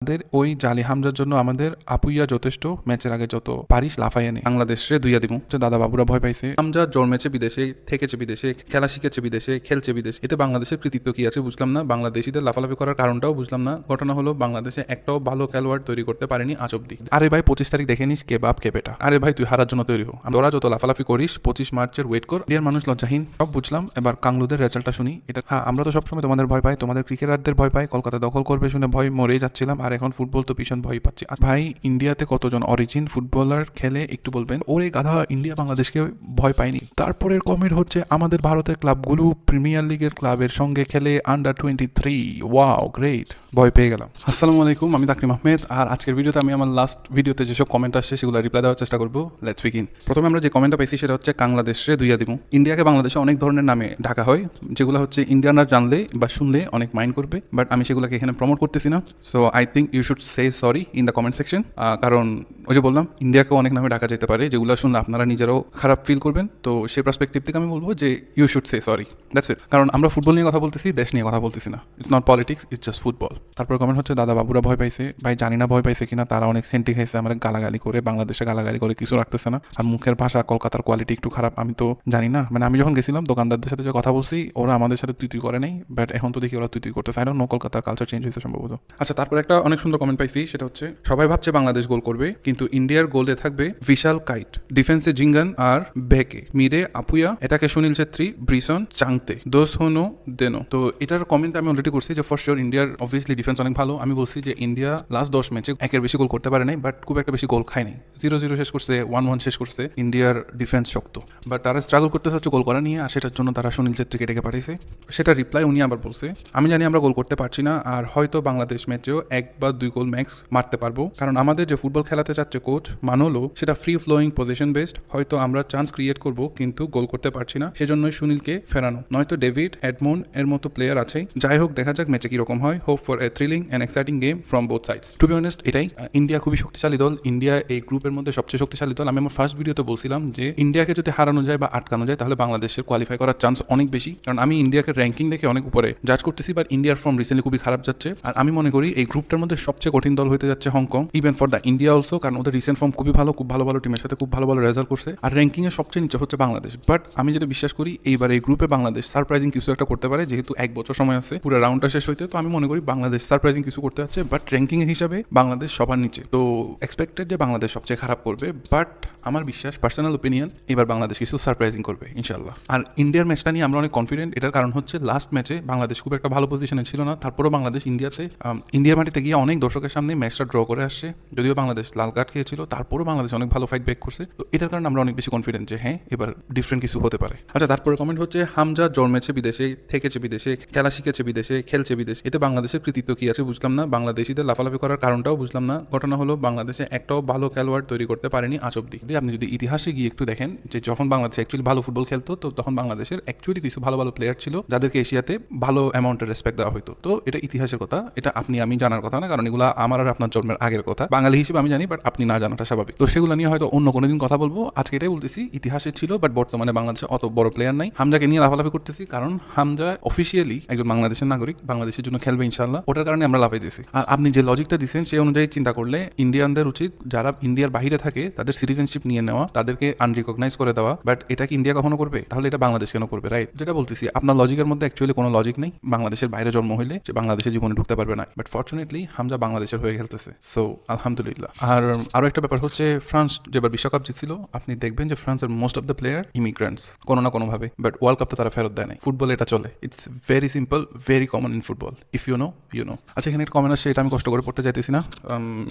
আমাদের ওই জালি হামজার জন্য আমাদের আপুইয়া যথেষ্ট। ম্যাচের আগে যত পারিস লাফাইয়া নেই, বাংলাদেশে দুইয়া দিব। দাদা বাবুরা ভয় পাইছে। হামজা জন্মেছে বিদেশে, থেকেছে বিদেশে, খেলা শিখেছে বিদেশে, খেলছে বিদেশে। এতে বাংলাদেশের কৃতিত্ব কি আছে বুঝলাম না। বাংলাদেশিদের লাফালাফি করার কারণটাও বুঝলাম না। ঘটনা হলো বাংলাদেশে একটাও ভালো খেলোয়াড় তৈরি করতে পারেনি আজ অব্দি। আরে ভাই 25 তারিখ দেখে নিস কে বাপ কে বেটা। আরে ভাই তুই হারার জন্য তৈরি হো। তোরা যত লাফালাফি করিস 25 মার্চের ওয়েট কর। ইন্ডিয়ার মানুষ লজ্জাহীন, সব বুঝলাম। এবার কাংলুদের রেজাল্টটা শুনি। এটা হ্যাঁ, আমরা তো সবসময় তোমাদের ভয় পাই, তোমাদের ক্রিকেটারদের ভয় পাই। কলকাতা দখল করবে শুনে ভয় মরেই যাচ্ছিলাম, আর এখন ফুটবল তো ভীষণ ভয় পাচ্ছি। ভাই ইন্ডিয়াতে কতজন অরিজিন ফুটবলার খেলে একটু বলবেন? ওরে গাধা, ইন্ডিয়া বাংলাদেশকে ভয় পায়নি। তারপরের কমেন্ট হচ্ছে আমাদের ভারতের ক্লাবগুলো প্রিমিয়ার লিগের ক্লাবের সঙ্গে খেলে আন্ডার 23। ওয়াও গ্রেট, ভয় পেয়ে গেলাম। আসসালামু আলাইকুম, আমি তাকরিম আহমেদ। আর আজকের ভিডিওতে আমি আমার লাস্ট ভিডিওতে যেসব কমেন্ট আসছে সেগুলো রিপ্লাই দেওয়ার চেষ্টা করবো। Let's begin. প্রথমে আমরা যে কমেন্টটা পেয়েছি সেটা হচ্ছে বাংলাদেশে দুইয়া দিব। ইন্ডিয়াকে বাংলাদেশে অনেক ধরনের নামে ঢাকা হয়, যেগুলো হচ্ছে ইন্ডিয়ানরা জানলে বা শুনলে অনেক মাইন্ড করবে, বাট আমি সেগুলোকে এখানে প্রমোট করতেছি না। So I think you should say sorry in the comment section. কারণ ওই যে বললাম ইন্ডিয়াকেও অনেক নামে ডাকা যেতে পারে, যেগুলো শুনলে আপনারা নিজেরাও খারাপ ফিল করবেন। তো সেই পার্সপেক্টিভ থেকে আমি বলবো যে you should say sorry, that's it. কারণ আমরা ফুটবল নিয়ে কথা বলতেছি, দেশ নিয়ে কথা বলতেছি না। It's not politics, it's just football. তারপর কমেন্ট হচ্ছে দাদা বাবুরা ভয় পাইছে। ভাই জানি না ভয় পাইছে কিনা, তারা অনেক সেন্টি খাইছে, আমার গালাগালি করে, বাংলাদেশে গালাগালি করে কিছু রাখতেছে না। আর মুখের ভাষা কলকাতার কোয়ালিটি একটু খারাপ, আমি তো জানি না। মানে আমি যখন গেছিলাম দোকানদারদের সাথে যে কথা বলছি, ওরা আমাদের সাথে তুই করে নাই, বাট এখন তো দেখি ওরা তুই করতেছে। আই ডোন্ট নো, কলকাতার কালচার চেঞ্জ হয়েছে সম্ভবত। আচ্ছা, তারপর একটা অনেক সুন্দর কমেন্ট পাইছি, সেটা হচ্ছে সবাই ভাবছে বাংলাদেশ গোল করবে, কিন্তু ইন্ডিয়ার গোলে থাকবে বিশাল কাইট, ডিফেন্সে জিঙ্গান আর বেকে, মিরে আপুয়া, এটাকে সুনীল ছেত্রী, ব্রিসন, চাংতে, দোস হনো দেনো। তো এটার কমেন্ট আমি অলরেডি করছি যে ফর শিওর ইন্ডিয়ার অবভিয়াসলি ডিফেন্স অনেক ভালো। আমি বলছি যে ইন্ডিয়া লাস্ট 10 ম্যাচে একের বেশি গোল করতে পারে নাই, বাট খুব একটা বেশি গোল খায় নাই। 0-0 শেষ করছে, 1-1 শেষ করছে। ইন্ডিয়ার ডিফেন্স শক্ত, বাট তারা স্ট্রাগল করতে হচ্ছে গোল করা নিয়ে, আর সেটার জন্য তারা সুনীল ছেত্রীকে ডেকে পাঠিয়েছে। সেটা রিপ্লাই উনি আবার বলছে, আমি জানি আমরা গোল করতে পারছি না, আর হয়তো বাংলাদেশ ম্যাচেও 1 বা 2 গোল ম্যাক্স মারতে পারবো, কারণ আমাদের যে ফুটবল খেলাতে চাচ্ছে কোচ মানলো সেটা ফ্রি ফ্লোয়িং পজিশন বেসড। হয়তো আমরা চান্স ক্রিয়েট করব কিন্তু গোল করতে পারছি না, সেজন্যই সুনীলকে ফেরানো, নয়তো ডেভিড এডমন্ড এর মতো প্লেয়ার আছে। যাই হোক, দেখা যাক ম্যাচে কিরকম হয়। Hope for a thrilling and exciting game from both sides. To be honest, এটাই। ইন্ডিয়া খুবই শক্তিশালী দল, ইন্ডিয়া এই গ্রুপের মধ্যে সবচেয়ে শক্তিশালী দল। আমি আমার ফার্স্ট ভিডিওতে বলছিলাম যে ইন্ডিয়াকে যদি হারানো যায় বা আটকানো যায় তাহলে বাংলাদেশের কোয়ালিফাই করার চান্স অনেক বেশি, কারণ আমি ইন্ডিয়াকে র্যাঙ্কিং দেখে অনেক উপরে জাজ করতেছি, বাট ইন্ডিয়ার ফর্ম রিসেন্টলি খুবই খারাপ যাচ্ছে। আর আমি মনে করি এই গ্রুপটার মধ্যে সবচেয়ে কঠিন দল হতে যাচ্ছে Hong Kong, even for the India also, কারণ ওদের রিসেন্ট ফর্ম খুবই ভালো, খুব ভালো ভালো টিমের সাথে খুব ভালো ভালো রেজাল্ট করছে, আর র্যাঙ্কিং এর সবচেয়ে নিচে হচ্ছে বাংলাদেশ। বাট আমি যেটা বিশ্বাস করি এইবার এই গ্রুপে বাংলাদেশ সারপ্রাইজিং কিছু একটা করতে পারে, যেহেতু 1 বছর সময় আছে পুরো রাউন্ডটা শেষ হইতে। তো আমি মনে করি বাংলাদেশ সারপ্রাইজিং কিছু করতে যাচ্ছে, বাট র্যাঙ্কিং এর হিসাবে বাংলাদেশ সবার নিচে। তো এক্সপেক্টেড যে বাংলাদেশ সবচেয়ে খারাপ করবে, বাট আমার বিশ্বাস, পার্সোনাল ওপিনিয়ন, এবার বাংলাদেশ কিছু সারপ্রাইজিং করবে ইনশাল্লাহ। আর ইন্ডিয়ার ম্যাচটা নিয়ে আমরা অনেক কনফিডেন্ট। এটার কারণ হচ্ছে লাস্ট ম্যাচে বাংলাদেশ খুব একটা ভালো পজিশনে ছিল না, তারপরেও বাংলাদেশ ইন্ডিয়ার মাটিতে গিয়ে অনেক দর্শকের সামনে ম্যাচটা ড্র করে আসছে। যদিও বাংলাদেশ লাল কার্ড খেয়েছিল, তারপরেও বাংলাদেশ অনেক ভালো ফাইট ব্যাক করছে। তো এটার কারণে আমরা অনেক বেশি কনফিডেন্ট যে হ্যাঁ, এবার ডিফারেন্ট কিছু হতে পারে। আচ্ছা, তারপরে কমেন্ট হচ্ছে হামজা জন্মেছে বিদেশে, থেকেছে বিদেশে, খেলা শিখেছে বিদেশে, খেলছে বিদেশে। এতে বাংলাদেশের কৃতিত্ব কি আছে বুঝলাম না। বাংলাদেশিদের লাফালাফি করার কারণটাও বুঝলাম না। ঘটনা হলো বাংলাদেশে একটাও ভালো খেলোয়াড় তৈরি করতে পারেনি আজ অব্দি। আপনি যদি ইতিহাসে গিয়ে একটু দেখেন যে যখন বাংলাদেশ অ্যাকচুয়ালি ভালো ফুটবল খেলতো, তো তখন বাংলাদেশের অ্যাকচুয়ালি কিছু ভালো ভালো প্লেয়ার ছিল যাদেরকে এশিয়াতে ভালো অ্যামাউন্টের রেসপেক্ট দেওয়া হতো। তো এটা ইতিহাসের কথা, এটা আপনি আমি জানার কথা না, কারণ এগুলো আমার আর আপনার জন্মের আগের কথা। বাঙালি হিসেবে আমি জানি, বাট আপনি না জানাটা স্বাভাবিক। তো সেগুলো নিয়ে হয়তো অন্য কোনো দিন কথা বলবো। আজকে এটাই বলতেছি, ইতিহাসে ছিল, বাট বর্তমানে বাংলাদেশে অত বড় প্লেয়ার নাই। হামজাকে নিয়ে লাফালাফি করতেছি কারণ হামজা অফিসিয়ালি একজন বাংলাদেশের নাগরিক, বাংলাদেশের জন্য খেলবে ইনশাল্লাহ, ওটার কারণে আমরা লাফাই দিয়েছি। আর আপনি যে লজিকটা দিচ্ছেন সেই অনুযায়ী চিন্তা করলে ইন্ডিয়ানদের উচিত যারা ইন্ডিয়ার বাইরে থাকে তাদের সিটিজেনশিপ নিয়ে নেওয়া, তাদেরকে আনরিকগনাইজ করে দেওয়া। বাট এটা কি ইন্ডিয়া কখনো করবে? তাহলে এটা বাংলাদেশ কেন করবে? রাইট, যেটা বলতেছি, আপনার লজিকের মধ্যে অ্যাকচুয়ালি কোনো লজিক নেই। বাংলাদেশের বাইরে জন্ম হইলে যে বাংলাদেশের জীবনে ঢুকতে পারবে না, বাট ফর্চুনেটলি হামজা বাংলাদেশের হয়ে খেলতেছে, সো আলহামদুলিল্লাহ। আর আরো একটা ব্যাপার হচ্ছে ফ্রান্স যেবার বিশ্বকাপ জিতছিল, আপনি দেখবেন যে ফ্রান্সের most of the player immigrants কোনো না কোনোভাবে, বাট ওয়ার্ল্ড কাপ তো তারা ফেরত দেয় নাই। ফুটবলে এটা চলে, it's very simple, very common in football, if you know you know. আচ্ছা, এখানে একটা কমেন্ট আসছে, এটা আমি কষ্ট করে পড়তে চাইতেছি না।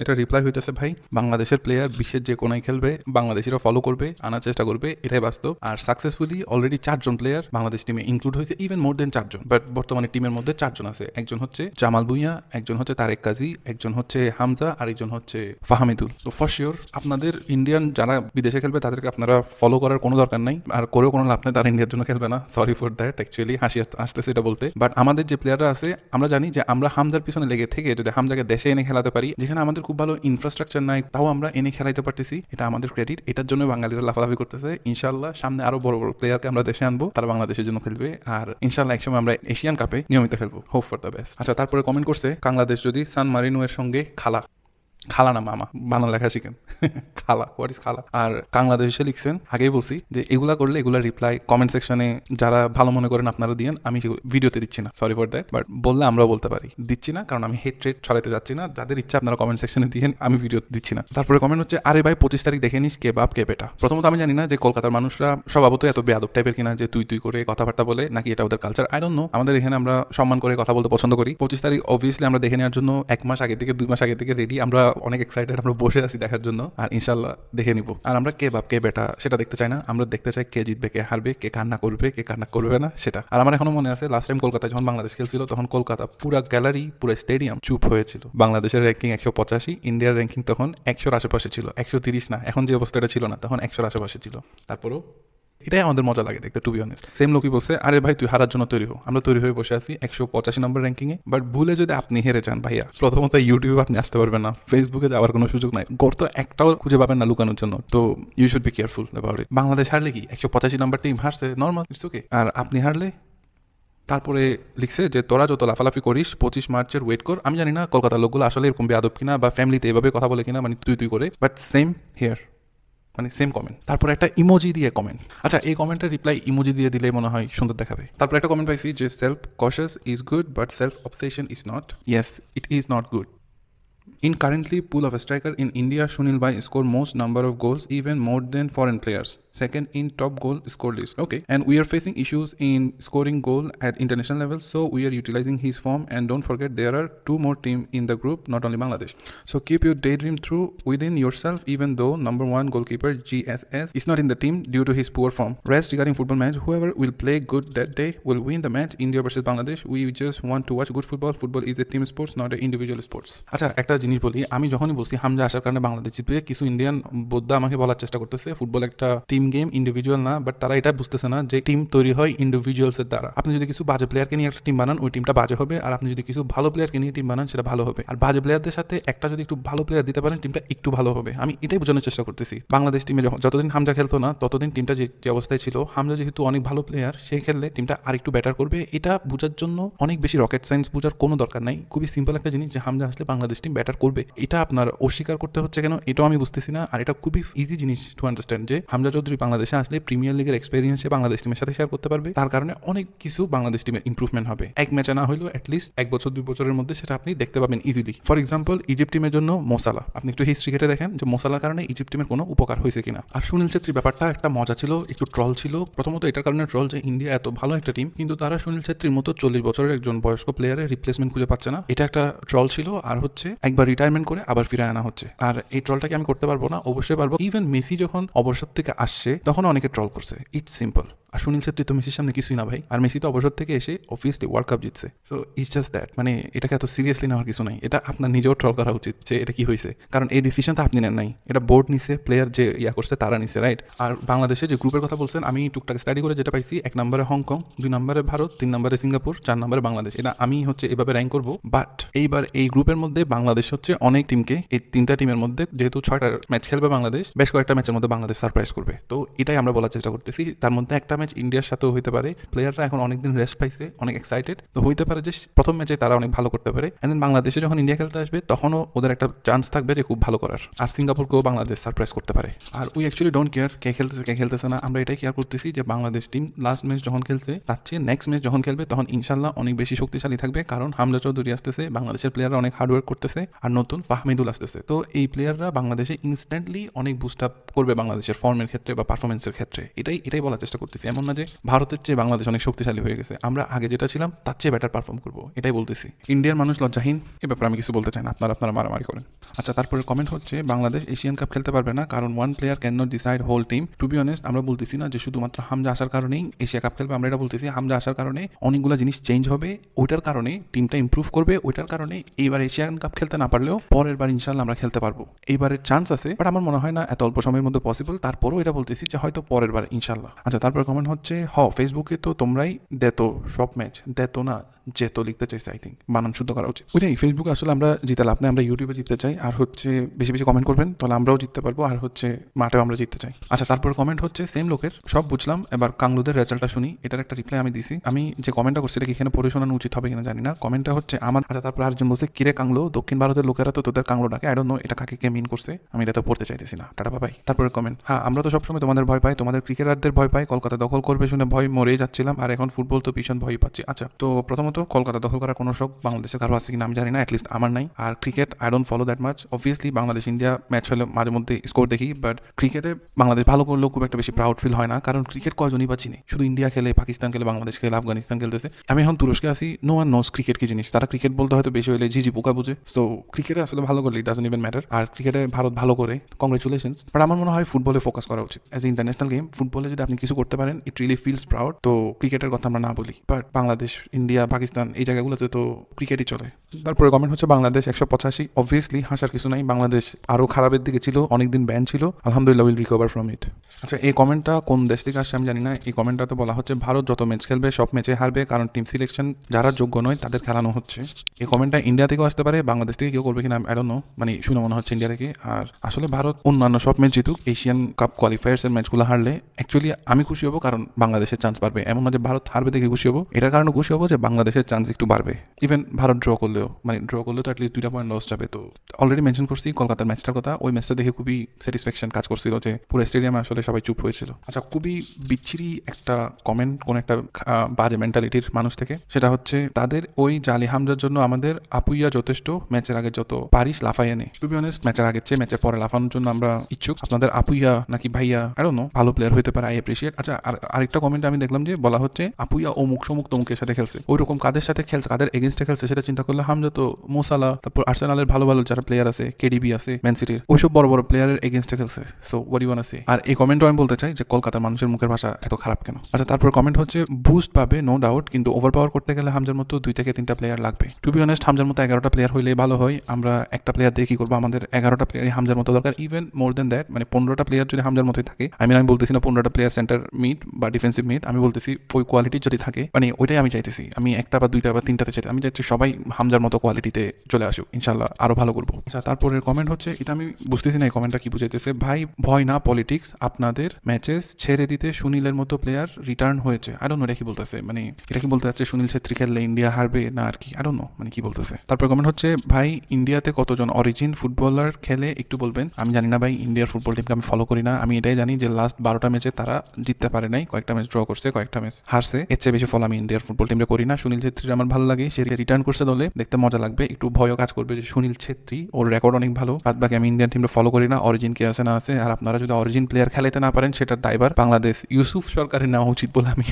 এটা রিপ্লাই হইতেছে, ভাই বাংলাদেশের প্লেয়ার বিশ্বের যে কোনায় খেলবে, বাংলাদেশিরা ফলো করবে, আনার চেষ্টা করবে, এটাই বাস্তব। আর সাকসেসফুলি অলরেডি 4 জন প্লেয়ার বাংলাদেশ টিমে ইনক্লুড হয়েছে, even more then 4 John. But বর্তমানে টিমের মধ্যে 4 জন আছে, একজন হচ্ছে জামাল ভুঁইয়া, একজন হচ্ছে তারেক কাজী, একজন হচ্ছে হামজা, আর একজন হচ্ছে ফাহামিদুল। তো ফর শিওর আপনাদের ইন্ডিয়ান যারা বিদেশে খেলবে তাদেরকে আপনারা ফলো করার কোনো দরকার নাই, আর করেও কোনো লাভ নেই, তারা ইন্ডিয়ার জন্য খেলবে না। সরি ফর দ্যাট, অ্যাকচুয়ালি হাসি আসতেছে এটা বলতে। বাট আমাদের যে প্লেয়াররা আছে আমরা জানি যে আমরা হামজার পিছনে লেগে থেকে যদি হামজাকে দেশে এনে খেলাতে পারি, যেখানে আমাদের খুব ভালো ইনফ্রাস্ট্রাকচার নাই, তাও আমরা এনে খেলাইতে পারতেছি, এটা আমাদের ক্রেডিট। এটার জন্য বাঙালিরা লাফালাফি করতেছে। ইনশাল্লাহ সামনে আরো বড় বড় প্লেয়ারকে আমরা দেশে আনবো, তারা বাংলাদেশের জন্য খেলবে, আর ইনশাল্লাহ একসময় আমরা এশিয়ান কাপে নিয়মিত খেলবো। Hope for the best. আচ্ছা, তারপরে কমেন্ট করছে বাংলাদেশ যদি সান মারিনো এর সঙ্গে খালা না মামা বাংলা লেখা শিখেন খালা, হোয়াট ইজ খালা। আর বাংলাদেশে লিখছেন, আগেই বলছি যে এগুলা করলে এগুলা রিপ্লাই কমেন্ট সেকশনে যারা ভালো মনে করেন আপনারা দিয়েন, আমি ভিডিওতে দিচ্ছি না, সরি ফর দ্যাট। বাট বললে আমরাও বলতে পারি, দিচ্ছি না কারণ আমি হেড ট্রেড ছড়াইতে যাচ্ছি না। যাদের ইচ্ছা আপনারা কমেন্ট সেকশনে দিয়েন, আমি ভিডিও দিচ্ছি না। তারপরে কমেন্ট হচ্ছে, আরে ভাই 25 তারিখ দেখে নিস কে বাপ কে বেটা। প্রথমত আমি জানি না যে কলকাতার মানুষরা স্বভাবত এত বেয়াদব টাইপের কিনা, যে তুই করে কথাবার্তা বলে, নাকি এটা ওদের কালচার, আই ডোন্ট নো। আমাদের এখানে আমরা সম্মান করে কথা বলতে পছন্দ করি। 25 তারিখ অবভিয়াসলি আমরা দেখে নেওয়ার জন্য 1 মাস আগে থেকে 2 মাস আগে থেকে রেডি, আমরা অনেক এক্সাইটেড, আমরা বসে আছি দেখার জন্য, আর ইনশাল্লাহ দেখে নিব। আর আমরা কে বাপ কে বেটা সেটা দেখতে চাই না, আমরা দেখতে চাই কে জিতবে কে হারবে, কে কান্না করবে কে কান্না করবে না সেটা। আর আমার এখনো মনে আছে লাস্ট টাইম কলকাতায় যখন বাংলাদেশ খেলছিল, তখন কলকাতা পুরা গ্যালারি পুরো স্টেডিয়াম চুপ হয়েছিল। বাংলাদেশের র্যাঙ্কিং 185, ইন্ডিয়ার র্যাঙ্কিং তখন 100-র আশেপাশে ছিল, 130 না, এখন যে অবস্থাটা ছিল না, তখন 100-র আশেপাশে ছিল। তারপরেও এটাই আমাদের মজা লাগে দেখতে, টু বি অনেস্ট। সেম লোকই বলছে, আরে ভাই তুই হারার জন্য তৈরি হো। আমরা তৈরি হয়ে বসে আছি 185 নম্বর র্যাঙ্কিংয়ে। বাট ভুলে যদি আপনি হেরে যান ভাইয়া, প্রথমত ইউটিউবে আপনি আসতে পারবেন না, ফেসবুকে যাওয়ার কোনো সুযোগ নাই, গর্ত একটাও খুঁজে পাবেন না লুকানোর জন্য। তো you should be careful about it. Bangladesh হারলে কি 185 নাম্বার টিম হারছে, নর্মাল, ইটস ওকে। আর আপনি হারলে, তারপরে লিখছে যে তোরা যত লাফালাফি করিস 25 মার্চের ওয়েট কর। আমি জানি না কলকাতার লোকগুলো আসলে এরকম বেয়াদব কিনা, বা ফ্যামিলিতে এভাবে কথা বলে কিনা, মানে তুই করে, বাট সেম হিয়ার, মানে সেম কমেন্ট। তারপর একটা ইমোজি দিয়ে কমেন্ট। আচ্ছা, এই কমেন্টের রিপ্লাই ইমোজি দিয়ে দিলে মনে হয় সুন্দর দেখাবে। তারপর একটা কমেন্ট পাইছি যে self কশাস is good but self obsession is not. Yes, it is not good. In currently pool of a striker in India, Sunil Bhai scored most number of goals, even more than foreign players. Second in top goal score list. Okay, and we are facing issues in scoring goal at international level, so we are utilizing his form. And don't forget there are 2 more teams in the group, not only Bangladesh. So keep your daydream through within yourself. Even though number 1 goalkeeper GSS is not in the team due to his poor form. Rest regarding football match, whoever will play good that day will win the match. India versus Bangladesh. We just want to watch good football. Football is a team sports, not an individual sports. আচ্ছা, একটা জিনিস বলি, আমি যখনই বলছি হামজা আসার কারণে বাংলাদেশ জিতবে, কিছু ইন্ডিয়ান বোদ্ধা আমাকে বলার চেষ্টা করতেছে ফুটবল একটা টিম গেম, ইন্ডিভিজুয়াল না। বাট তারা এটা বুঝতেছে না যে টিম তৈরি হয় ইন্ডিভিজুয়ালসের দ্বারা। আপনি যদি কিছু বাজে প্লেয়ারকে নিয়ে একটা টিম বানান, ওই টিমটা বাজে হবে। আর আপনি যদি কিছু ভালো প্লেয়ারকে নিয়ে টিম বানান, সেটা ভালো হবে। আর বাজে প্লেয়ারদের সাথে একটা যদি একটু ভালো প্লেয়ার দিতে পারেন, টিমটা একটু ভালো হবে। আমি এটাই বোঝানোর চেষ্টা করতেছি। বাংলাদেশ টিমে যতদিন হামজা খেলতো না, ততদিন টিমটা যে অবস্থায় ছিল, হামজা যেহেতু অনেক ভালো প্লেয়ার, সেই খেললে টিমটা আরেকটু বেটার করবে। এটা বোঝার জন্য অনেক বেশি রকেট সায়েন্স বোঝার কোনো দরকার নাই। খুবই সিম্পল একটা জিনিস যে হামজা আসলে বাংলাদেশ টিম বেটার করবে। এটা আপনার অস্বীকার করতে হচ্ছে কেন, এটাও আমি বুঝতেছি না। আর এটা খুবই ইজি জিনিস টু আন্ডারস্ট্যান্ড যে হামজা চৌধুরী বাংলাদেশে আসলে প্রিমিয়ার লিগের এক্সপেরিয়েন্সে বাংলাদেশ টিমের সাথে শেয়ার করতে পারবে। তার কারণে অনেক কিছু বাংলাদেশ টিমের ইম্প্রুভমেন্ট হবে। এক ম্যাচে না হলেও অ্যাটলিস্ট 1 বছর 2 বছরের মধ্যে সেটা আপনি দেখতে পাবেন ইজিলি। ফর এক্সাম্পল, ইজিপ্ট টিমের জন্য মোসালা, আপনি একটু হিস্ট্রি ঘেটে দেখেন যে মোসালার কারণে ইজিপ্ট টিমের কোনো উপকার হয়েছে কিনা। আর সুনীল ছেত্রী ব্যাপারটা একটা মজা ছিল, একটু ট্রল ছিল। প্রথমত এটার কারণে ট্রল যে ইন্ডিয়া এত ভালো একটা টিম, কিন্তু তারা সুনীল ছেত্রীর মতো 40 বছরের একজন বয়স্ক প্লেয়ারের রিপ্লেসমেন্ট খুঁজে পাচ্ছে না। এটা একটা ট্রল ছিল। আর হচ্ছে একবার রিটায়ারমেন্ট করে আবার ফিরে আনা হচ্ছে। আর এই ট্রলটাকে আমি করতে পারবো না, অবশ্যই পারবো। ইভেন মেসি যখন অবসর থেকে আসছে, তখন অনেকে ট্রল করছে। It's simple. আর সুনীল ছেত্রী তো মেসির সামনে কিছুই না ভাই। আর মেসি তো অবসর থেকে এসে অবভিয়াসলি ওয়ার্ল্ড কাপ জিতছে। সো ইটস জাস্ট দ্যাট, মানে এটাকে এত সিরিয়াসলি নেওয়ার কিছু নাই। এটা আপনার নিজেও ট্রল করা উচিত যে এটা কি হয়েছে, কারণ এই ডিসিশনটা আপনি নেন নাই, এটা বোর্ড নিছে, প্লেয়ার যে করছে তারা নিছে, রাইট। আর বাংলাদেশে যে গ্রুপের কথা বলছেন, আমি টুকটাক স্টাডি করে যেটা পাইছি, 1 নম্বরে হংকং, 2 নম্বরে ভারত, 3 নম্বরে সিঙ্গাপুর, 4 নম্বরে বাংলাদেশ। এটা আমি হচ্ছে এভাবে র্যাঙ্ক করবো। বাট এইবার এই গ্রুপের মধ্যে বাংলাদেশ হচ্ছে অনেক টিমকে, এই 3টা টিমের মধ্যে যেহেতু 6টা ম্যাচ খেলবে বাংলাদেশ, বেশ কয়েকটা ম্যাচের মধ্যে বাংলাদেশ সারপ্রাইজ করবে। তো এটাই আমরা বলার চেষ্টা করতেছি। তার মধ্যে একটা ম্যাচ ইন্ডিয়ার সাথেও হইতে পারে। প্লেয়াররা এখন অনেকদিন রেস্ট পাইছে, অনেক এক্সাইটেড। তো হইতে পারে যে প্রথম ম্যাচে তারা অনেক ভালো করতে পারে। এন্ড দেন বাংলাদেশে যখন ইন্ডিয়া খেলতে আসবে, তখনও ওদের একটা চান্স থাকবে যে খুব ভালো করার। আর সিঙ্গাপুরকেও বাংলাদেশ সারপ্রাইজ করতে পারে। আর উই অ্যাকচুয়ালি ডোন্ট কেয়ার কে খেলতেছে কে খেলতেছে না। আমরা এটাই কেয়ার করতেছি যে বাংলাদেশ টিম লাস্ট ম্যাচ যখন খেলছে, তার চেয়ে নেক্সট ম্যাচ যখন খেলবে, তখন ইনশাল্লাহ অনেক বেশি শক্তিশালী থাকবে। কারণ হামজা চৌধুরী আসতেছে, বাংলাদেশের প্লেয়াররা অনেক হার্ডওয়ার্ক করতেছে, আর নতুন ফাহমিদুল আসতেছে। তো এই প্লেয়াররা বাংলাদেশে ইনস্ট্যান্টলি অনেক বুস্ট আপ করবে বাংলাদেশের ফর্মের ক্ষেত্রে বা পারফরমেন্সের ক্ষেত্রে। এটাই বলার চেষ্টা করতেছি। এমন না যে ভারতের চেয়ে বাংলাদেশ অনেক শক্তিশালী হয়ে গেছে, আমরা আগে যেটা ছিলাম তার চেয়ে বেটার পারফর্ম করবো, এটাই বলতেছি। ইন্ডিয়ার মানুষ লজ্জাহীন, এ ব্যাপারে আমি কিছু বলতে চাই না, আপনারা মারামারি করেন। আচ্ছা, তারপরে কমেন্ট হচ্ছে বাংলাদেশ এশিয়ান কাপ খেলতে পারবে না কারণ 1 player can not decide whole team. To be honest, আমরা বলতেছি না যে শুধুমাত্র হামজা আসার কারণেই এশিয়া কাপ খেলবে, আমরা এটা বলতেছি হামজা আসার কারণে অনেকগুলো জিনিস চেঞ্জ হবে, ওইটার কারণে টিমটা ইম্প্রুভ করবে, ওইটার কারণে এইবার এশিয়ান কাপ খেলতে না পারলেও পরের বার ইনশাল্লাহ আমরা খেলতে পারবো। এইবারের চান্স আছে, বাট আমার মনে হয় না এত অল্প সময়ের মধ্যে পসিবল। তারপরও এটা বলতেছি যে হয়তো পরের বার ইনশাল্লাহ। আচ্ছা, তারপর কমেন্ট হচ্ছে ফেসবুকে তো তোমরাই দেতো সব ম্যাচ, দেতো না যেত লিখতে চাইছে। আই থিঙ্ক বানান শুদ্ধ করা উচিত। ওইটাই, ফেসবুকে আসলে আমরা জিতে লাভ নেই, আমরা ইউটিউবে জিততে চাই। আর হচ্ছে বেশি বেশি কমেন্ট করবেন, তাহলে আমরাও জিততে পারবো। আর হচ্ছে মাঠেও আমরা জিততে চাই। আচ্ছা, তারপর কমেন্ট হচ্ছে সেম লোকের, সব বুঝলাম, এবার কাংলুদের রেজাল্টটা শুনি। এটার একটা রিপ্লাই আমি দিছি। আমি যে কমেন্টটা করছি এটা কি এখানে পড়ে শোনানো উচিত হবে কিনা জানি না। কমেন্টটা হচ্ছে আমার। আচ্ছা, তারপর আরেকজন বলছে কিরে কাংলো, দক্ষিণ ভারতের লোকেরা তো তোদের কাংলো ডাকে। আই ডোন্ট নো এটা কাকে কে মিন করছে, আমি এটা তো পড়তে চাইতেছি না। টাটা বাবাই। তারপরে কমেন্ট, আমরা তো সবসময় তোমাদের ভয় পাই, তোমাদের ক্রিকেটারদের ভয় পাই, কলকাতা দখল করবে শুনে ভয় মরেই যাচ্ছিলাম, আর এখন ফুটবল তো ভীষণ ভয় পাচ্ছি। আচ্ছা, তো প্রথমত কলকাতা দখল করার কোনো শখ বাংলাদেশে কারো আছে কিনা আমি জানি না, অ্যাটলিস্ট আমার নাই। আর cricket I don't follow that much. Obviously Bangladesh India match হলে মাঝে মধ্যে স্কোর দেখি, বাট ক্রিকেটে বাংলাদেশ ভালো করলেও খুব একটা বেশি প্রাউড ফিল হয় না, কারণ ক্রিকেট কয়জনই বা চিনে। শুধু ইন্ডিয়া খেলে, পাকিস্তান খেলে, বাংলাদেশ খেলে, আফগানিস্তান খেলতেছে। আমি এখন তুরস্কে আসি, নো ওয়ান নোস ক্রিকেট কি জিনিস। তারা ক্রিকেট বলতে হয়তো বেশি হলে ঝিঝি পোকা বুঝে। সো ক্রিকেটে আসলে ভালো করলে ইট ডাজন্ট ইভেন ম্যাটার। আর ক্রিকেটে ভারত ভালো করে, কংগ্রেচুলেশনস। বাট আমার মনে হয় ফুটবলে ফোকাস করা উচিত অ্যাজ ইন্টারন্যাশনাল গেম। ফুটবলে যদি আপনি কিছু করতে পারেন, ইট রিয়েলি ফিলস প্রাউড। তো ক্রিকেটের কথা আমরা না বলি, বাট বাংলাদেশ, ইন্ডিয়া, পাকিস্তান এই জায়গাগুলোতে তো ক্রিকেটই চলে। তারপরে কমেন্ট হচ্ছে বাংলাদেশ 185। অবভিয়াসলি হাসার কিছু নাই, বাংলাদেশ আরও খারাপের দিকে ছিল, অনেকদিন ব্যান ছিল, আলহামদুলিল্লাহ উইল রিকভার ফ্রম ইট। আচ্ছা, এই কমেন্টটা কোন দেশ থেকে আসছে আমি জানি না। এই কমেন্টটাতে বলা হচ্ছে ভারত যত ম্যাচ খেলবে সব ম্যাচে হারবে, কারণ টিম সিলেকশন যারা যোগ্য নয় তাদের খেলানো হচ্ছে। এই কমেন্টটা ইন্ডিয়া থেকেও আসতে পারে, বাংলাদেশ থেকে কেউ করবে কিনা আই ডোন্ট নো, মানে শুনে মনে হচ্ছে ইন্ডিয়া থেকে। আর আসলে ভারত অন্যান্য সব ম্যাচ জিতুক, এশিয়ান কাপ কোয়ালিফায়ার্সের ম্যাচগুলো হারলে অ্যাকচুয়ালি আমি খুশি হবো, কারণ বাংলাদেশের চান্স বাড়বে। এমন না যে ভারত হারবে দেখে খুশি হবো, এটার কারণে খুশি হবো যে বাংলাদেশের চান্স একটু বাড়বে। ইভেন ভারত ড্র করলেও, মানে ড্র করলেও তো অ্যাটলিস্ট 2টা পয়েন্ট লস যাবে। তো অলরেডি মেনশন করছি কলকাতার ম্যাচটার কথা। ওই ম্যাচটা দেখে খুবই স্যাটিসফ্যাকশন কাজ করছিল যে পুরো স্টেডিয়ামে আসলে সবাই চুপ হয়েছিল। আচ্ছা, খুবই বিচ্ছিরি একটা কমেন্ট কোন একটা বাজে মেন্টালিটির মানুষ থেকে। সেটা হচ্ছে তাদের ওই জালি হামজার জন্য আমাদের আপুইয়া যথেষ্ট, ম্যাচের আগে যত পারিস লাফাইয়া নে। টু বি অনেস্ট, ম্যাচের আগে চেয়ে ম্যাচের পরে লাফানোর জন্য আমরা ইচ্ছুক। আপনাদের আপুইয়া নাকি ভাইয়া আই ডোন্ট নো, ভালো প্লেয়ার হতে পারে, আই অ্যাপ্রিশিয়েট। আচ্ছা, আরেকটা কমেন্ট আমি দেখলাম যে বলা হচ্ছে আপুইয়া অমুক সমুক তমুকের সাথে খেলছে। ওইরকম কাদের সাথে খেলছে, কাদের এগেনস্টে খেলছে সেটা চিন্তা করলে হামজা তো মোসালা, তারপর আর্সেনালের ভালো ভালো যারা প্লেয়ার আছে, কেডিবি আছে, ম্যান সিটির, ওইসব বড় বড় প্লেয়ারের এগেনস্টে খেলছে। So what you want to say? আর এই কমেন্টও আমি বলতে চাই যে কলকাতার মানুষের মুখের ভাষা এত খারাপ কেন। আচ্ছা, তারপর কমেন্ট হচ্ছে বুস্ট পাবে নো ডাউট, কিন্তু ওভার পাওয়ার করতে গেলে হামজার মতো 2 থেকে 3টা প্লেয়ার লাগবে। টু বি অনেস্ট, হামজার মতো 11টা প্লেয়ার হইলে ভালো হয়। আমরা একটা প্লেয়ার দিয়ে কি করবো, আমাদের 11টা প্লেয়ারই হামজার মতো দরকার। ইভেন মোর দেন দ্যাট, মানে 15টা প্লেয়ার যদি হামজার মতোই থাকে, আমি বলতেছি না 15টা প্লেয়ার সেন্টার মিড বা ডিফেন্সিভ মিড, আমি বলতেছি ওই কোয়ালিটির যদি থাকে, মানে ওইটাই আমি চাইতেছি। আমি একটা বা 2টা বা 3টাতে চাইছি, আমি চাইছি সবাই হামজার মতো কোয়ালিটিতে চলে আসুক, ইনশাল্লাহ আরো ভালো করবো। আচ্ছা, তারপরের কমেন্ট হচ্ছে, এটা আমি বুঝতেছি না এই কমেন্টটা কি বুঝাইতেছে। ভাই ভয় না পলিটিক্স, আপনাদের ম্যাচেস ছেড়ে দিতে সুনীলের মতো প্লেয়ার রিটার্ন হয়েছে। আই ডোন্ট নো এটা কি বলতেছে, মানে এটা কি বলতে চাচ্ছে সুনীল ছেত্রী খেললে ইন্ডিয়া হারবে না আর কি, আই ডোন্ট নো মানে কি বলতেছে। তারপর কমেন্ট হচ্ছে ভাই ইন্ডিয়াতে কতজন অরিজিন ফুটবলার খেলে একটু বলবেন। আমি জানি না ভাই, ইন্ডিয়ার ফুটবল টিমকে আমি ফলো করি না। আমি এটাই জানি যে লাস্ট 12টা ম্যাচে তারা জিততে পারে নাই, কয়েকটা ম্যাচ ড্র করছে, কয়েকটা ম্যাচ হারছে। এর চেয়ে বেশি ফলো আমি ইন্ডিয়ার ফুটবল টিমকে করি না। সুনীল ছেত্রীর আমার ভালো লাগে, সে রিটার্ন করছে দলে, দেখতে মজা লাগবে, একটু ভয়ও কাজ করবে যে সুনীল ছেত্রী ওর রেকর্ড অনেক ভালো। বাদ বাকি আমি ইন্ডিয়ান টিমকে ফলো করি না। অরিজিন কে আছে না আছে, আর আপনারা যদি অরিজিন প্লেয়ার খেলাতে না পারেন সেটার দায়ভার বাংলাদেশ ইউসুফ সরকারের নেওয়া উচিত বলে আমি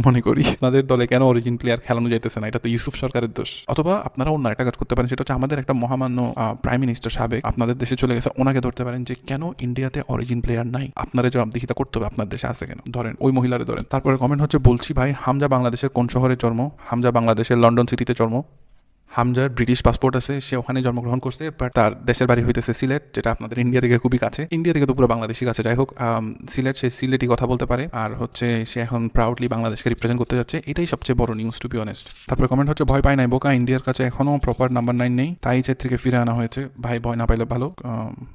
মনে করি। আপনাদের দলে কেন অরিজিন প্লেয়ার খেলানো যাইতেছে না, এটা তো ইউসুফ সরকারের দোষ। অথবা আপনারা অন্য একটা কাজ করতে পারেন, সেটা হচ্ছে আমাদের একটা মহামান্য প্রাইম মিনিস্টার সাবেক আপনাদের দেশে চলে গেছে, ওনাকে ধরতে পারেন যে কেন ইন্ডিয়াতে অরিজিন প্লেয়ার নাই, আপনারা জবাবদিহিতা করতে হবে, আপনার দেশে আছে কেন, ধরেন ওই মহিলারে ধরেন। তারপরে কমেন্ট হচ্ছে বলছি ভাই হামজা বাংলাদেশের কোন শহরে জন্ম? হামজা বাংলাদেশের লন্ডন সিটিতে জন্ম। হামজার ব্রিটিশ পাসপোর্ট আছে, সে ওখানে জন্মগ্রহণ করছে, বাট তার দেশের বাড়ি হইতেছে সিলেট, যেটা আপনাদের ইন্ডিয়া থেকে খুবই কাছে। ইন্ডিয়া থেকে তো পুরো বাংলাদেশি কাছে, যাই হোক সিলেট, সে সিলেটি কথা বলতে পারে। আর হচ্ছে সে এখন প্রাউডলি বাংলাদেশকে রিপ্রেজেন্ট করতে যাচ্ছে, এটাই সবচেয়ে বড় নিউজ টু বি অনেস্ট। তারপরে কমেন্ট হচ্ছে ভয় পায় নাই বোকা, ইন্ডিয়ার কাছে এখনো প্রপার নাম্বার 9 নেই, তাই ছেত্রীকে ফিরে আনা হয়েছে। ভাই ভয় না পাইলে ভালো,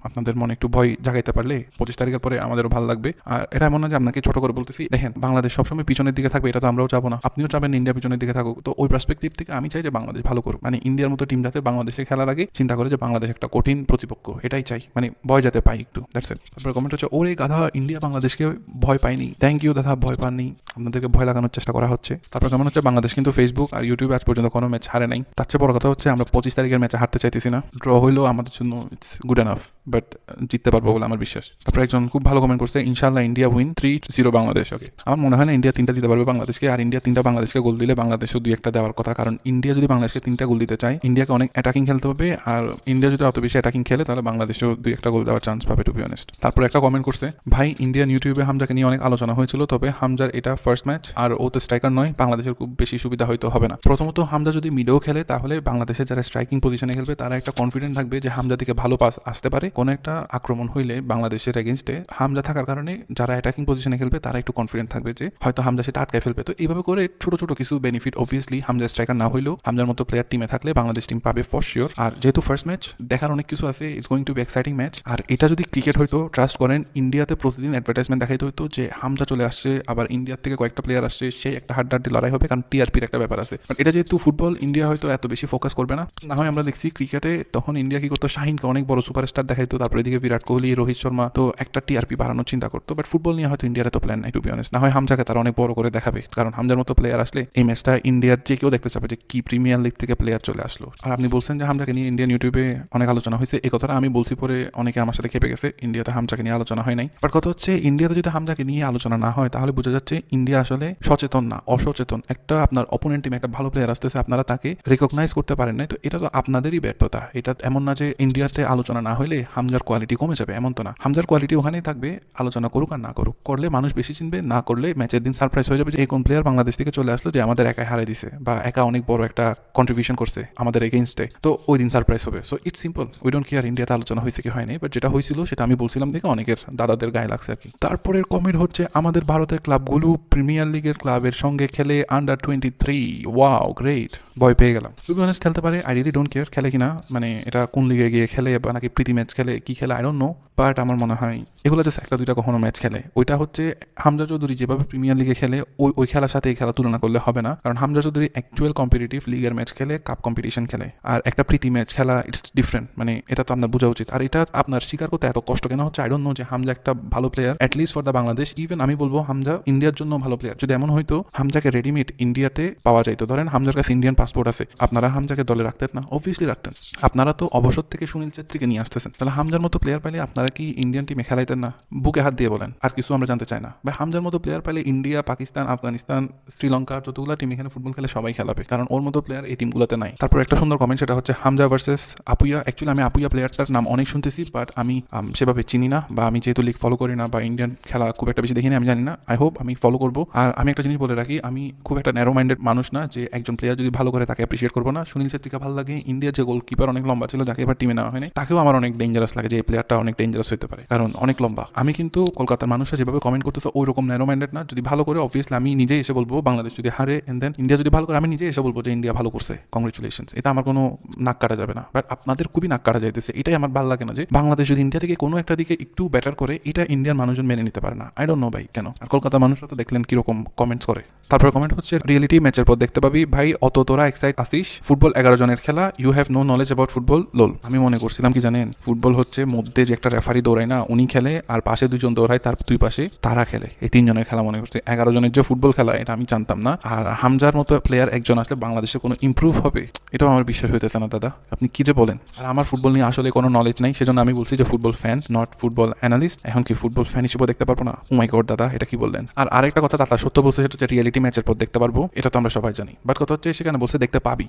আপনাদের মনে একটু ভয় জাগাইতে পারলে 25 তারিখের পরে আমাদেরও ভালো লাগবে। আর এটা এমন না যে আপনাকে ছোট করে বলতেছি, দেখেন বাংলাদেশ সবসময় পিছনের দিকে থাকবে, এটা তো আমরাও চাবো না, আপনিও চাবেন ইন্ডিয়া পিছনের দিকে থাকুক। তো ওই পার্সপেক্টিভ থেকে আমি চাই যে বাংলাদেশ ভালো করুক, মানে ইন্ডিয়ার মতো টিম যাতে বাংলাদেশে খেলার আগে চিন্তা করে যে বাংলাদেশ একটা কঠিন প্রতিপক্ষ, এটাই চাই, মানে ভয় যাতে পাই একটু, দ্যাটস ইট। তারপরে কমেন্ট হচ্ছে ওরে গাধা, ইন্ডিয়া বাংলাদেশকে ভয় পায়নি। থ্যাংক ইউ দাদা, ভয় পাননি, আপনাদেরকে ভয় লাগানোর চেষ্টা করা হচ্ছে। তারপর কেমন হচ্ছে বাংলাদেশ কিন্তু ফেসবুক আর ইউটিউবে আজ পর্যন্ত কোনো ম্যাচ হারে নাই। তার চেয়ে বড় কথা হচ্ছে আমরা 25 তারিখের ম্যাচে হারতে চাইতেছি না, ড্র হইলেও আমাদের জন্য ইটস গুড এনাফ, বাট জিততে পারবো বলে আমার বিশ্বাস। তারপরে একজন খুব ভালো কমেন্ট করছে, ইনশাআল্লাহ ইন্ডিয়া উইন 3-0 বাংলাদেশ। ওকে, আমার মনে হয় না ইন্ডিয়া 3টা দিতে পারবে বাংলাদেশকে, আর ইন্ডিয়া 3টা বাংলাদেশকে গোল দিলে বাংলাদেশও 2-1টা দেওয়ার কথা, কারণ ইন্ডিয়া যদি বাংলাদেশকে 3টা গোল দিতে চায় ইন্ডিয়াকে অনেক অ্যাটাকিং খেলতে হবে, আর ইন্ডিয়া যদি অত বেশি অ্যাটাকিং খেলে তাহলে বাংলাদেশও 2-1টা গোল দেওয়ার চান্স পাবে টু বি অনেস্ট। তারপর একটা কমেন্ট করছে, ভাই ইন্ডিয়ান ইউটিউবে হামজাকে নিয়ে অনেক আলোচনা হয়েছিল, তবে হামজার এটা ফার্স্ট ম্যাচ আর ও তো স্ট্রাইকার নয়, বাংলাদেশের খুব বেশি সুবিধা হয়তো হবে না। প্রথমত হামজা যদি মিডেও খেলে তাহলে বাংলাদেশের যারা স্ট্রাইকিং পজিশনে খেলবে তারা একটা কনফিডেন্ট থাকবে যে হামজা থেকে ভালো পাস আসতে পারে, কোনো একটা আক্রমণ হইলে বাংলাদেশের এগেনস্টে হামজা থাকার কারণে যারা অ্যাটাকিং পজিশনে খেলবে তারা একটু কনফিডেন্ট থাকবে যে হয়তো হামজা সেটা আটকায় ফেলবে। তো এইভাবে করে ছোট ছোট কিছু বেনিফিট অবভিয়াসলি হামজা স্ট্রাইকার না হইলেও হামজার মতো প্লেয়ার টিমে থাকলে বাংলাদেশ টিম পাবে ফর শিওর। আর যেহেতু ফার্স্ট ম্যাচ দেখার অনেক কিছু আছে, it's going to be exciting match. আর এটা যদি ক্রিকেট হইতো, ট্রাস্ট করেন ইন্ডিয়াতে প্রতিদিন অ্যাডভার্টাইজমেন্ট দেখাইতে হইতো যে হামজা চলে আসছে, আবার ইন্ডিয়ার থেকে কয়েকটা প্লেয়ার আসছে, সেই একটা হাড্ডাহাড্ডি লড়াই হবে, কারণ টিআরপির একটা ব্যাপার আছে। বাট এটা যেহেতু ফুটবল, ইন্ডিয়া হয়তো এত বেশি ফোকাস করবে না। না হয় আমরা দেখছি ক্রিকেটে তখন ইন্ডিয়া কি করতো, শাহিনকে অনেক বড় সুপারস্টার দেখাইতো, তারপরে এদিকে বিরাট কোহলি, রোহিত শর্মা, তো একটা টিআরপি বাড়ানোর চিন্তা করতো। বাট ফুটবল নিয়ে হয়তো ইন্ডিয়ার এত প্ল্যান নাই টু বি অনেস্ট। না হয় হামজাকে তারা অনেক বড় করে দেখাবে, কারণ হামজার মতো প্লেয়ার আসলে এই ম্যাচটা ইন্ডিয়ার যে কেউ দেখতে চাবে যে কি প্রিমিয়ার লিগ থেকে প্লেয়ার চলে আসলো। আর আপনি বলছেন যে হামজাকে নিয়ে ইন্ডিয়ান ইউটিউবে অনেক আলোচনা হয়েছে, এই কথাটা আমি বলছি পরে অনেকে আমার সাথে খেপে গেছে, ইন্ডিয়াতে হামজাকে নিয়ে আলোচনা হয় নাই। বাট কথা হচ্ছে ইন্ডিয়াতে যদি হামজাকে নিয়ে আলোচনা না হয় তাহলে বোঝা যাচ্ছে ইন্ডিয়া আসলে সচেতন না, অসচেতন। একটা আপনার অপোনেন্ট টিমে একটা ভালো প্লেয়ার আসতেছে, আপনারা তাকে রিকগনাইজ করতে পারেন নাই, তো এটা তো আপনাদেরই ব্যর্থতা। এটা এমন না যে ইন্ডিয়াতে আলোচনা না হলে হামজার কোয়ালিটি কমে যাবে, এমন তো না। হামজার কোয়ালিটি ওখানেই থাকবে, আলোচনা করুক আর না করুক, করলে মানুষ বেশি চিনবে, না করলে ম্যাচের দিন সারপ্রাইজ হয়ে যাবে যে এই কোন প্লেয়ার বাংলাদেশ থেকে চলে আসলো যে আমাদের একাই হারাই দিছে বা একা অনেক বড় একটা কন্ট্রিবিউশন করছে আমাদের এগেইনস্টে, তো ওই দিন সারপ্রাইজ হবে। So it's simple, we don't care ইন্ডিয়াতে আলোচনা হয়েছে কি হয়নি, বাট যেটা হয়েছিল সেটা আমি বলছিলাম দেখে অনেকের দাদাদের গায়ে লাগছে আর কি। তারপরের কমেন্ট হচ্ছে, আমাদের ভারতের ক্লাবগুলো প্রিমিয়ার লিগের ক্লাবের সঙ্গে খেলে আন্ডার-23, ওয়াও গ্রেট। ভয় পেয়ে গেলাম। টু বি অনেস্ট খেলতে পারে, আই রিয়েলি ডোন্ট কেয়ার খেলে কিনা, মানে এটা কোন লিগে গিয়ে খেলে বা নাকি প্রীতি ম্যাচ খেলে কি খেলে আই ডোন্ট নো, বাট আমার মনে হয় এগুলো জাস্ট একটা দুইটা কখনো ম্যাচ খেলে। ওইটা হচ্ছে হামজা চৌধুরী যেভাবে প্রিমিয়ার লিগে খেলে ওই খেলার সাথে এই খেলা তুলনা করলে হবে না, কারণ হামজা চৌধুরী অ্যাকচুয়াল কম্পিটিটিভ লিগের ম্যাচ খেলে, কাপ কম্পিটিশন খেলে, আর একটা প্রীতি ম্যাচ খেলা ইটস ডিফারেন্ট, মানে এটা তো আপনার বোঝা উচিত। আর এটা আপনার স্বীকার করতে এত কষ্ট কেন হচ্ছে আই ডোন্ট নো, যে হামজা একটা ভালো player at least for the Bangladesh. Even আমি বলবো হামজা ইন্ডিয়ার জন্য ভালো প্লেয়ার। যদি এমন হয়তো হামজাকে রেডিমেড ইন্ডিয়াতে পাওয়া যাইতো, ধরেন হামজার কাছে ইন্ডিয়ান পাসপোর্ট আছে, আপনারা হামজাকে দলে রাখতেন না? অবভিয়াসলি রাখতেন। আপনারা তো অবসর থেকে সুনীল ছেত্রীকে নিয়ে আসতেছেন, তাহলে হামজার মতো প্লেয়ার পাইলে আপনারা কি ইন্ডিয়ান টিমে খেলাইতেন না? বুকে হাত দিয়ে বলেন, আর কিছু আমরা জানতে চাই না ভাই। হামজার মতো প্লেয়ার পাইলে ইন্ডিয়া, পাকিস্তান, আফগানিস্তান, শ্রীলঙ্কা যতগুলো টিম এখানে ফুটবল খেলে সবাই খেলাবে, কারণ ওর মতো প্লেয়ার এই টিমগুলোতে নাই। তারপর একটা সুন্দর কমেন্ট, সেটা হচ্ছে হামজা ভার্সেস আপুইয়া। অ্যাকচুয়ালি আমি আপুইয়া প্লেয়ারটার নাম অনেক শুনতেছি, বাট আমি সেভাবে চিনি না, বা আমি যেহেতু লিগ ফলো করি না বা ইন্ডিয়ান খেলা খুব একটা বেশি দেখিনি, আমি জানি না। আই হোপ আমি ফলো করবো। আর আমি একটা জিনিস বলে রাখি, আমি খুব একটা ন্যারো মাইন্ডেড মানুষ না যে একজন প্লেয়ার যদি ভালো করে তাকে অ্যাপ্রিসিয়েট করবো না। সুনীল ছেত্রীকে ভালো লাগে, ইন্ডিয়ার যে গোলকিপার অনেক লম্বা ছিল যাকে এবার টিমে নেওয়া হয়নি, তাকেও আমার অনেক ডেঞ্জারাস লাগে, যে এই প্লেয়ারটা অনেক ডেঞ্জারাস হতে পারে কারণ অনেক লম্বা। আমি কিন্তু কলকাতার মানুষরা যেভাবে কমেন্ট করতেছে ওই রকম ন্যারো মাইন্ডেড না। যদি ভালো করে অবভিয়াসলি আমি নিজেই এসে বলবো, বাংলাদেশ যদি হারে এন্ড দেন ইন্ডিয়া যদি ভালো করে আমি নিজেই এসে বলবো যে ইন্ডিয়া ভালো করছে, কংগ্রেচুলেশনস। এটা আমার কোনো নাক কাটা যাবে না। বাট আপনাদের খুবই নাক কাটা যাইতেছে, এটাই আমার ভালো লাগে না, যে বাংলাদেশ যদি ইন্ডিয়া থেকে কোনো একটা দিকে একটু বেটার করে এটা ইন্ডিয়ান মানুষজন মেনে নিতে পারে না। আই ডোন্ট নো ভাই কেন। আর কলকাতার মানুষরা তো দেখলেন কিরকম কমেন্টস করে। তারপর কমেন্ট হচ্ছে, রিয়েলিটি ম্যাচের পর দেখতে পাবি ভাই, অত তোরা এক্সাইট আসিস, ফুটবল 11 জনের খেলা, you have no knowledge about football, lol. আমি মনে করছিলাম কি জানেন, ফুটবল হচ্ছে মধ্যে যে একটা রেফারি দৌড়ায় না, উনি খেলে, আর পাশে দুজন দৌড়ায়, তার দুই পাশে তারা খেলে, এই 3 জনের খেলা মনে করছে। 11 জনের যে ফুটবল খেলা এটা আমি জানতাম না। আর হামজার মতো প্লেয়ার একজন আসলে বাংলাদেশে কোনো ইমপ্রুভ হবে এটাও আমার বিশ্বাস হইতেছে না দাদা, আপনি কি যে বলেন। আর আমার ফুটবল নিয়ে আসলে কোনো নলেজ নাই, সেজন্য আমি বলছি যে football fan, not football analyst. এখন কি ফুটবল ফ্যান হিসেবে দেখতে পারবো না? ও মাই গড দাদা, এটা কি বললেন? আর আরেকটা কথা দাদা সত্য বলছে, সেটা হচ্ছে রিয়েলিটি ম্যাচের পর দেখতে পারবো, এটা তো আমরা সবাই জানি। বাট কথা হচ্ছে সেখানে বলছে দেখতে পাবি,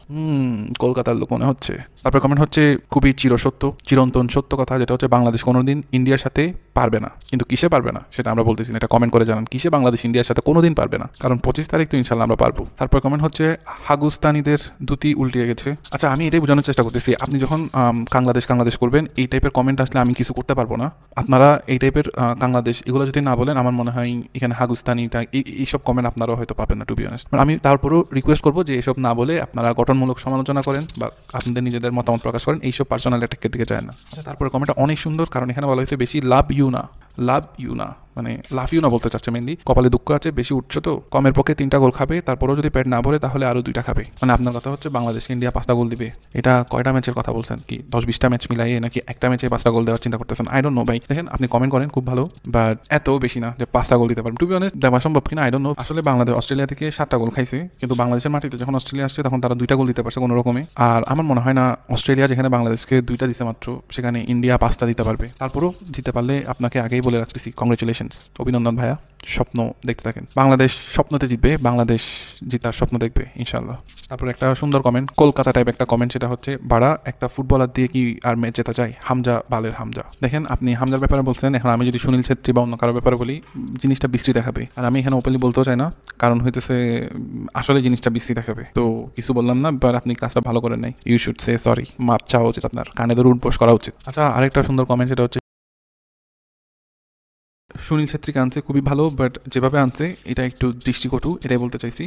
কলকাতার লোক মনে হচ্ছে। তারপর কমেন্ট হচ্ছে, খুবই চিরন্তন সত্য কথা, যেটা হচ্ছে বাংলাদেশ কোনোদিন ইন্ডিয়ার সাথে পারবে না। কিন্তু কিসে পারবে না সেটা আমরা বলতেছি না, এটা কমেন্ট করে জানান কিসে বাংলাদেশ ইন্ডিয়ার সাথে কোনোদিন পারবে না, কারণ 25 তারিখ তো ইনশাল্লাহ আমরা পারবো। তারপর কমেন্ট হচ্ছে, হাগুস্তানিদের দুটি উল্টিয়ে গেছে। আচ্ছা আমি এটাই বোঝানোর চেষ্টা করতেছি, আপনি যখন কাংলাদেশ করবেন এই টাইপের কমেন্ট আসলে আমি কিছু করতে পারবো না। আপনারা এই টাইপের কাংলাদেশ এগুলো যদি না বলেন, আমার মনে হয় এখানে হাগুস্তানিটা এইসব কমেন্ট আপনারাও হয়তো পাবেন না টু বি অনেস্ট। আমি তারপরও রিকোয়েস্ট করবো যে এইসব না বলে আপনারা গঠনমূলক সমালোচনা করেন বা আপনাদের নিজেদের মতামত প্রকাশ করেন, এইসব পার্সোনাল অ্যাটাকের দিকে যায় না। আচ্ছা তারপরে কমেন্টটা অনেক সুন্দর, কারণ এখানে বলা হয়েছে বেশি লাভ ইউ না মানে লাফিও না বলতে চাচ্ছে মেনলি, কপালে দুঃখ আছে, বেশি উঠছো তো, কমের পক্ষে 3টা গোল খাবে, তারপরেও যদি পেট না ভরে তাহলে আরো 2টা খাবে। মানে আপনার কথা হচ্ছে বাংলাদেশকে ইন্ডিয়া 5টা গোল দিবে। এটা কয়টা ম্যাচের কথা বলছেন, কি 10-20টা ম্যাচ মিলাইয়ে নাকি একটা ম্যাচে 5টা গোল দেওয়ার চিন্তা করতেছেন? আই ডোন্ট নো ভাই। দেখেন আপনি কমেন্ট করেন খুব ভালো, বাট এত বেশি না যে 5টা গোল দিতে পারবেন। টু বি অনেস্ট দেওয়া সম্ভব কিনা আই ডোন্ট নো। আসলে বাংলাদেশ অস্ট্রেলিয়া থেকে 7টা গোল খাইছে, কিন্তু বাংলাদেশের মাটিতে যখন অস্ট্রেলিয়া আসছে তখন তারা 2টা গোল দিতে পারছে কোনো রকমে। আর আমার মনে হয় না অস্ট্রেলিয়া যেখানে বাংলাদেশকে 2টা দিছে মাত্র, সেখানে ইন্ডিয়া 5টা দিতে পারবে। তারপরও দিতে পারলে আপনাকে আগেই বলে রাখতেছি কংগ্রেচুলেশনস, অভিনন্দন ভাইয়া। স্বপ্ন দেখতে থাকেন, বাংলাদেশ স্বপ্নতে জিতবে, বাংলাদেশ জিতার স্বপ্ন দেখবে ইনশাল্লাহ। তারপর একটা সুন্দর কমেন্ট, কলকাতা টাইপ একটা কমেন্ট, সেটা হচ্ছে বাড়া একটা ফুটবলার দিয়ে কি আর ম্যাচ জেতা যায়? হামজা বালের হামজা। দেখেন আপনি হামজার ব্যাপারে বলছেন, এখন আমি যদি সুনীল ছেত্রী বা অন্য কারোর ব্যাপারে বলি জিনিসটা বিশ্রী দেখাবে, আর আমি এখানে ওপেনলি বলতেও চাই না, কারণ হইতেছে আসলে জিনিসটা বিশ্রী দেখাবে। তো কিছু বললাম না, বাট আপনি কাজটা ভালো করেন নাই, ইউ শুড সে সরি, মাপ চাওয়া উচিত, আপনার কানে ধরে উঠবোস করা উচিত। আচ্ছা আরেকটা সুন্দর কমেন্ট, সেটা হচ্ছে সুনীল ছেত্রীকে আনছে খুবই ভালো, বাট যেভাবে আনছে এটা একটু দৃষ্টিকটু, এটাই বলতে চাইছি।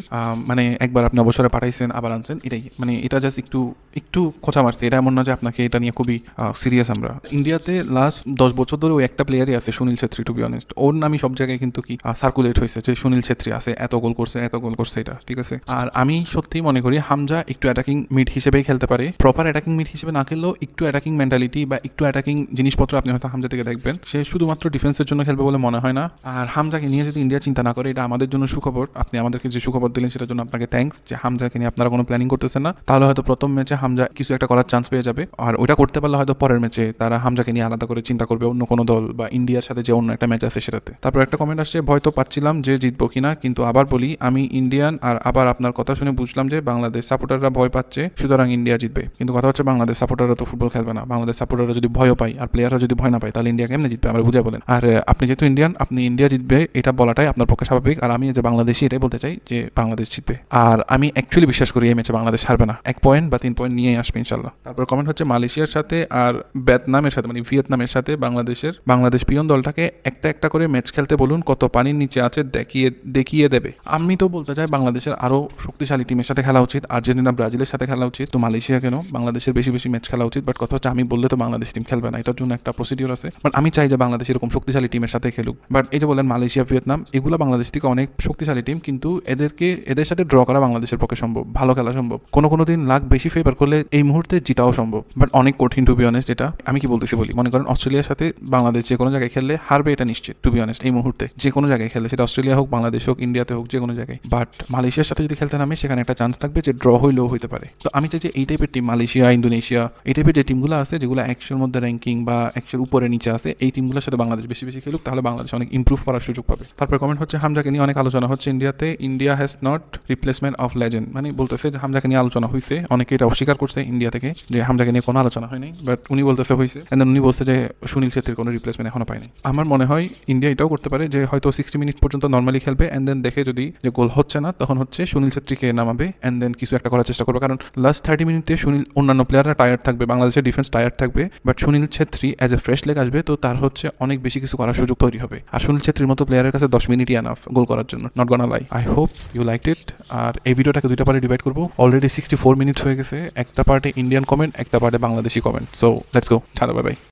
মানে একবার আপনি অবসরে পাঠাইছেন আবার আনছেন, এটাই মানে এটা জাস্ট একটু একটু খোঁচা মারছে। এটা এমন না যে আপনাকে এটা নিয়ে খুবই সিরিয়াস। আমরা ইন্ডিয়াতে লাস্ট 10 বছর ধরে ওই একটা প্লেয়ারই আছে Sunil Chhetri, to be honest. ওর নামই সব জায়গায় কিন্তু কি সার্কুলেট হয়েছে যে সুনীল ছেত্রী আছে, এত গোল করছে এত গোল করছে, এটা ঠিক আছে। আর আমি সত্যিই মনে করি হামজা একটু অ্যাটাকিং মিড হিসেবেই খেলতে পারে, প্রপার অ্যাটাকিং মিড হিসেবে না খেললেও একটু অ্যাটাকিং মেন্টালিটি বা একটু অ্যাটাকিং জিনিসপত্র আপনি হয়তো হামজা থেকে দেখবেন। সে শুধুমাত্র ডিফেন্সের জন্য খেলবে বলে মনে হয় না। আর হামজাকে নিয়ে যদি ইন্ডিয়া চিন্তা না করে, এটা আমাদের জন্য সুখবর। আপনি আমাদেরকে যে সুখবর দিলেন সেটার জন্য আপনাকে থ্যাঙ্কস, যে হামজাকে নিয়ে আপনারা কোনো প্ল্যানিং করতেছেন না। তাহলে হয়তো প্রথম ম্যাচে হামজা কিছু একটা করার চান্স পেয়ে যাবে, আর ওইটা করতে পারলে হয়তো পরের ম্যাচে তারা হামজাকে নিয়ে আলাদা করে চিন্তা করবে অন্য কোনো দল বা ইন্ডিয়ার সাথে যে অন্য একটা ম্যাচ আছে সেটাতে। তারপর একটা কমেন্ট আসছে, ভয় তো পাচ্ছিলাম যে জিতবো কিনা, কিন্তু আবার বলি আমি ইন্ডিয়ান, আর আবার আপনার কথা শুনে বুঝলাম যে বাংলাদেশ সাপোর্টাররা ভয় পাচ্ছে, সুতরাং ইন্ডিয়া জিতবে। কিন্তু কথা হচ্ছে বাংলাদেশ সাপোর্টাররা তো ফুটবল খেলবে না। বাংলাদেশ সাপোর্টাররা যদি ভয়ও পায় আর প্লেয়াররা যদি ভয় না পায়, তাহলে ইন্ডিয়া কেমনে জিতবে? আমরা বুঝে বলেন। আর আপনি যেহেতু ইন্ডিয়ান, আপনি ইন্ডিয়া জিতবে এটা বলাটাই আপনার পক্ষে স্বাভাবিক। আর আমি যে বাংলাদেশি এটাই বলতে চাই যে বাংলাদেশ জিতবে। আর আমি অ্যাকচুয়ালি বিশ্বাস করি এই ম্যাচে বাংলাদেশ হারবে না, 1 পয়েন্ট বা 3 পয়েন্ট নিয়ে আসবে ইনশাল্লাহ। তারপর কমেন্ট হচ্ছে মালয়েশিয়ার সাথে আর ভিয়েতনামের সাথে, মানে ভিয়েতনামের সাথে বাংলাদেশ পিয়ন দলটাকে একটা একটা করে ম্যাচ খেলতে বলুন, কত পানির নিচে আছে দেখিয়ে দেবে। আমি তো বলতে চাই বাংলাদেশের আরো শক্তিশালী টিমের সাথে খেলা উচিত, আর্জেন্টিনা ব্রাজিলের সাথে খেলা উচিত। তো মালয়েশিয়া কেন, বাংলাদেশের বেশি বেশি ম্যাচ খেলা উচিত। বাট কথা হচ্ছে আমি বললে তো বাংলাদেশ টিম খেলবে না, এটার জন্য একটা প্রসিডিওর আছে। বাট আমি চাই যে বাংলাদেশ এরকম শক্তিশালী টিমের সাথে খেলুক। বাট এই যে বলেন মালয়েশিয়া ভিয়েতনাম, এগুলো বাংলাদেশ থেকে অনেক শক্তিশালী টিম, কিন্তু এদের সাথে ড্র করা বাংলাদেশের পক্ষে সম্ভব, ভালো খেলা সম্ভব। কোনো দিন লাখ বেশি ফেভার করলে এই মুহূর্তে জিতাও সম্ভব, বাট অনেক কঠিন টু বি অনেস্ট। এটা আমি কি বলতেছি বলি, মনে করেন অস্ট্রেলিয়ার সাথে বাংলাদেশ যে কোনো জায়গায় খেললে হারবে, এটা নিশ্চিত টু বি অনেস্ট। এই মুহূর্তে যে কোনো জায়গায় খেললে, সেটা অস্ট্রেলিয়া হোক, বাংলাদেশ হোক, ইন্ডিয়াতে হোক, যে কোনো জায়গায়। বাট মালয়েশিয়ার সাথে যদি খেলতে নামে, সেখানে একটা চান্স থাকবে যে ড্র হইলেও হইতে পারে। তো আমি চাই যে এই টাইপের টিম, মালয়েশিয়া, ইন্দোনেশিয়া, এই টাইপের যে টিমগুলো আছে যেগুলো 100-র মধ্যে র্যাঙ্কিং বা 100-র উপরে নিচে আছে, এই টিমগুলোর সাথে বাংলাদেশ বেশি বেশি খেলুক, তাহলে বাংলাদেশ অনেক ইমপ্রুভ করার সুযোগ পাবে। তারপর কমেন্ট হচ্ছে হামজাকে নিয়ে অনেক আলোচনা হচ্ছে ইন্ডিয়াতে, India has not replacement of legend. মানে বলতেছে যে হামজাকে নিয়ে আলোচনা হয়েছে, অনেকে এটা অস্বীকার করছে ইন্ডিয়া থেকে যে হামজাকে নিয়ে কোনো আলোচনা হয়নি, বাট উনি বলতেছে হয়েছে। এন্ড দেন উনি বলছে যে সুনীল ছেত্রীর কোনো রিপ্লেসমেন্ট এখনো পায়নি। আমার মনে হয় ইন্ডিয়া এটাও করতে পারে যে হয়তো 60 মিনিট পর্যন্ত নর্মালি খেলবে, এন্ড দেন দেখে যদি যে গোল হচ্ছে না, তখন হচ্ছে সুনীল ছেত্রীকে নামাবে, এন্ড দেন কিছু একটা করার চেষ্টা করবে। কারণ লাস্ট 30 মিনিটে অন্যান্য প্লেয়াররা টায়ার্ড থাকবে, বাংলাদেশের ডিফেন্স টায়ার্ড থাকবে, but Sunil Chhetri as a fresh leg আসবে, তো তার হচ্ছে অনেক বেশি কিছু করার সুযোগ তৈরি হবে। আর সুনীল ছেত্রীর মতো প্লেয়ারের কাছে 10 মিনিটই এনাফ গোল করার জন্য, not gonna lie. I hope you liked it. আর এই ভিডিওটাকে 2টা পার্টে ডিভাইড করবো, অলরেডি 64 মিনিটস হয়ে গেছে। একটা পার্টে ইন্ডিয়ান কমেন্ট, একটা পার্টে Bangladeshi comment. So let's go, tata, bye bye.